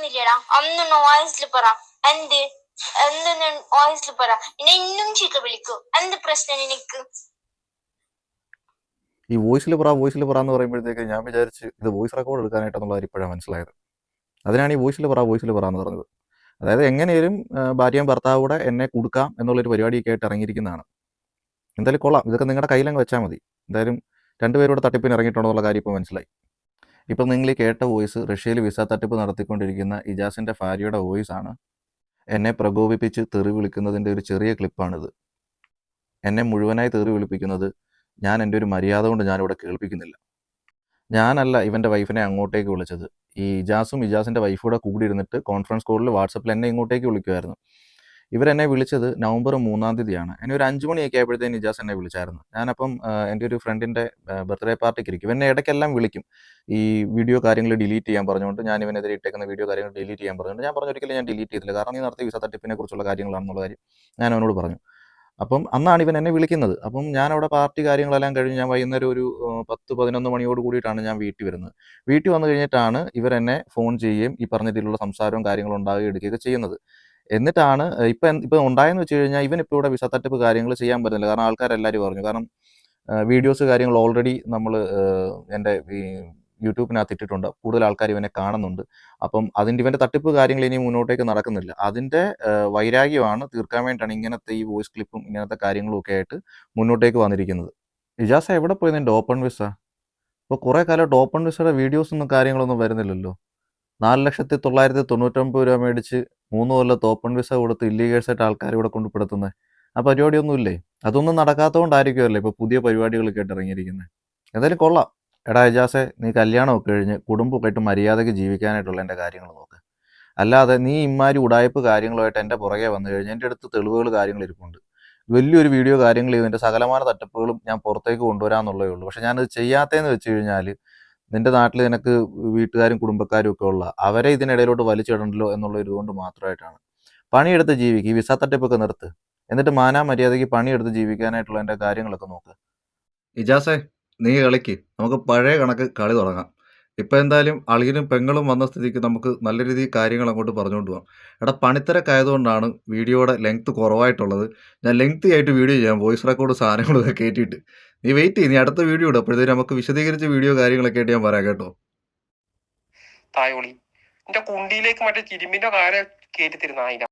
പറയുന്നില്ലടാ, അന്ന് വോയിസിൽ പറ. എന്ത് എന്തെന്ന് വോയിസിൽ പറ. എന്നെ ഇന്നും ചീത്ത വിളിക്കൂ. എന്ത് പ്രശ്നം നിനക്ക്? ഈ വോയിസിൽ പറ എന്ന് പറയുമ്പോഴത്തേക്ക് ഞാൻ വിചാരിച്ച് ഇത് വോയിസ് റെക്കോർഡ് എടുക്കാനായിട്ടെന്നുള്ള കാര്യം ഇപ്പോഴാണ് മനസ്സിലായത്. അതിനാണ് ഈ വോയിസിൽ പറ എന്ന് പറഞ്ഞത്. അതായത് എങ്ങനെയും ഭാര്യയും ഭർത്താവും കൂടെ എന്നെ കൊടുക്കാം എന്നുള്ളൊരു പരിപാടിയൊക്കെ ആയിട്ട് ഇറങ്ങിയിരിക്കുന്നതാണ്. എന്തായാലും കൊള്ളാം, ഇതൊക്കെ നിങ്ങളുടെ കയ്യിലങ്ങ് വെച്ചാൽ മതി. എന്തായാലും രണ്ടുപേരോട് തട്ടിപ്പിന് ഇറങ്ങിയിട്ടുണ്ടെന്നുള്ള കാര്യം ഇപ്പോൾ മനസ്സിലായി. ഇപ്പം നിങ്ങൾ ഈ കേട്ട വോയിസ് റഷ്യയിൽ വിസ തട്ടിപ്പ് നടത്തിക്കൊണ്ടിരിക്കുന്ന ഇജാസിൻ്റെ ഭാര്യയുടെ വോയിസ് ആണ്. എന്നെ പ്രകോപിപ്പിച്ച് തെറി വിളിക്കുന്നതിൻ്റെ ഒരു ചെറിയ ക്ലിപ്പാണിത്. എന്നെ മുഴുവനായി തെറി വിളിപ്പിക്കുന്നത് ഞാൻ എൻ്റെ ഒരു മര്യാദ കൊണ്ട് ഞാനിവിടെ കേൾപ്പിക്കുന്നില്ല. ഞാനല്ല ഇവൻ്റെ വൈഫിനെ അങ്ങോട്ടേക്ക് വിളിച്ചത്. ഈ ഇജാസിൻ്റെ വൈഫും കൂടെ കൂടിയിരുന്നിട്ട് കോൺഫറൻസ് കോളിൽ വാട്സപ്പിൽ എന്നെ ഇങ്ങോട്ടേക്ക് വിളിക്കുമായിരുന്നു. ഇവരെന്നെ വിളിച്ചത് നവംബർ 3-ാം തീയതിയാണ്. എന്നെ ഒരു 5 മണിയൊക്കെ ആയപ്പോഴത്തേന് ഇജാസ് എന്നെ വിളിച്ചായിരുന്നു. ഞാനപ്പം എൻ്റെ ഒരു ഫ്രണ്ടിൻ്റെ ബർത്ത്ഡേ പാർട്ടിക്ക് ഇരിക്കും. എന്നെ ഇടയ്ക്കെല്ലാം വിളിക്കും. ഈ വീഡിയോ കാര്യങ്ങൾ ഡിലീറ്റ് ചെയ്യാൻ പറഞ്ഞുകൊണ്ട്, ഞാൻ ഇവനെതിരെ ഇട്ടേക്കുന്ന വീഡിയോ കാര്യങ്ങൾ ഡിലീറ്റ് ചെയ്യാൻ പറഞ്ഞുകൊണ്ട്. ഞാൻ പറഞ്ഞു ഒരിക്കലും ഞാൻ ഡിലീറ്റ് ചെയ്തില്ല, കാരണം നീ നടത്തിയ വിസ തട്ടിപ്പിനെ കുറിച്ചുള്ള കാര്യങ്ങളാണെന്നുള്ള കാര്യം ഞാൻ അവനോട് പറഞ്ഞു. അപ്പം അന്നാണ് ഇവൻ എന്നെ വിളിക്കുന്നത്. അപ്പം ഞാനവിടെ പാർട്ടി കാര്യങ്ങളെല്ലാം കഴിഞ്ഞ് ഞാൻ വൈകുന്നേരം ഒരു 10-11 മണിയോട് കൂടിയിട്ടാണ് ഞാൻ വീട്ടിൽ വരുന്നത്. വീട്ടിൽ വന്നു കഴിഞ്ഞിട്ടാണ് ഇവരെന്നെ ഫോൺ ചെയ്യുകയും ഈ പറഞ്ഞ രീതിയിലുള്ള സംസാരവും കാര്യങ്ങളും ഉണ്ടാവുകയും എടുക്കുകയൊക്കെ ചെയ്യുന്നത്. എന്നിട്ടാണ് ഇപ്പം ഉണ്ടായെന്ന് വെച്ച് കഴിഞ്ഞാൽ ഇവനിപ്പോൾ ഇവിടെ വിസ തട്ടിപ്പ് കാര്യങ്ങൾ ചെയ്യാൻ പറ്റുന്നില്ല. കാരണം ആൾക്കാരെല്ലാവരും പറഞ്ഞു. കാരണം വീഡിയോസ് കാര്യങ്ങൾ ഓൾറെഡി നമ്മൾ എൻ്റെ ഈ യൂട്യൂബിനകത്ത് ഇട്ടിട്ടുണ്ട്. കൂടുതൽ ആൾക്കാർ ഇവനെ കാണുന്നുണ്ട്. അപ്പം ഇവൻ്റെ തട്ടിപ്പ് കാര്യങ്ങൾ ഇനി മുന്നോട്ടേക്ക് നടക്കുന്നില്ല. അതിൻ്റെ വൈരാഗ്യമാണ് തീർക്കാൻ വേണ്ടിയിട്ടാണ് ഇങ്ങനത്തെ ഈ വോയിസ് ക്ലിപ്പും ഇങ്ങനത്തെ കാര്യങ്ങളും ഒക്കെ ആയിട്ട് മുന്നോട്ടേക്ക് വന്നിരിക്കുന്നത്. ഇജാസ എവിടെ പോയി നിൻ്റെ ഓപ്പൺ വിസ? ഇപ്പോൾ കുറേ കാലമായിട്ട് ഓപ്പൺ വിസയുടെ വീഡിയോസൊന്നും കാര്യങ്ങളൊന്നും വരുന്നില്ലല്ലോ. 4,999 രൂപ മേടിച്ച് 3 കൊല്ലത്ത് ഓപ്പൺ വിസ കൊടുത്ത് ഇല്ലീഗൽസായിട്ട് ആൾക്കാർ ഇവിടെ കൊണ്ട് പെടുത്തുന്നത്. ആ പരിപാടിയൊന്നും ഇല്ലേ? അതൊന്നും നടക്കാത്തതുകൊണ്ടായിരിക്കുമല്ലേ ഇപ്പോൾ പുതിയ പരിപാടികളൊക്കെ ആയിട്ട് ഇറങ്ങിയിരിക്കുന്നത്. എന്തായാലും കൊള്ളാം. എടാ ഇജാസെ, നീ കല്യാണമൊക്കെ കഴിഞ്ഞ് കുടുംബമൊക്കെ ആയിട്ട് മര്യാദയ്ക്ക് ജീവിക്കാനായിട്ടുള്ള എൻ്റെ കാര്യങ്ങൾ നോക്ക്. അല്ലാതെ നീ ഇമ്മാതിരി ഉടായ്പ് കാര്യങ്ങളുമായിട്ട് എൻ്റെ പുറകെ വന്നു കഴിഞ്ഞാൽ എൻ്റെ അടുത്ത് തെളിവുകൾ കാര്യങ്ങൾ ഇരിപ്പുണ്ട്. വലിയൊരു വീഡിയോ കാര്യങ്ങൾ ചെയ്ത് എൻ്റെ സകലമാന തട്ടിപ്പുകളും ഞാൻ പുറത്തേക്ക് കൊണ്ടുവരാമെന്നുള്ളതേ ഉള്ളൂ. പക്ഷേ ഞാനത് ചെയ്യാത്തതെന്ന് വെച്ച് കഴിഞ്ഞാൽ നിൻ്റെ നാട്ടിൽ നിനക്ക് വീട്ടുകാരും കുടുംബക്കാരും ഒക്കെ ഉള്ള അവരെ ഇതിനിടയിലോട്ട് വലിച്ചിടണ്ടല്ലോ എന്നുള്ള ഒരു കൊണ്ട് മാത്രമായിട്ടാണ്. പണിയെടുത്ത് ജീവിക്കുക, ഈ വിസ തട്ടിപ്പൊക്കെ നിർത്ത്. എന്നിട്ട് മര്യാദയ്ക്ക് പണിയെടുത്ത് ജീവിക്കാനായിട്ടുള്ള എൻ്റെ കാര്യങ്ങളൊക്കെ നോക്ക്. ഇജാസെ, നീ കളിക്ക്, നമുക്ക് പഴയ കണക്ക് കളി തുടങ്ങാം. ഇപ്പം എന്തായാലും അളിയനും പെങ്ങളും വന്ന സ്ഥിതിക്ക് നമുക്ക് നല്ല രീതിയിൽ കാര്യങ്ങൾ അങ്ങോട്ട് പറഞ്ഞുകൊണ്ട് പോകാം. എടാ, പണിത്തിരക്കായതുകൊണ്ടാണ് വീഡിയോയുടെ ലെങ്ത്ത് കുറവായിട്ടുള്ളത്. ഞാൻ ലെങ്തി ആയിട്ട് വീഡിയോ ചെയ്യാം, വോയിസ് റെക്കോർഡ് സാധനങ്ങളൊക്കെ കയറ്റിയിട്ട്. നീ വെയിറ്റ് ചെയ്യും, നീ അടുത്ത വീഡിയോ ഇടും. അപ്പോഴത്തേക്കും നമുക്ക് വിശദീകരിച്ച് വീഡിയോ കാര്യങ്ങളൊക്കെ ആയിട്ട് ഞാൻ പറയാം കേട്ടോ. തായോളി എന്റെ കുണ്ടിയിലേക്ക് മറ്റേ ചിരിമ്പിന്റെ കാര കയറ്റി തരുന്ന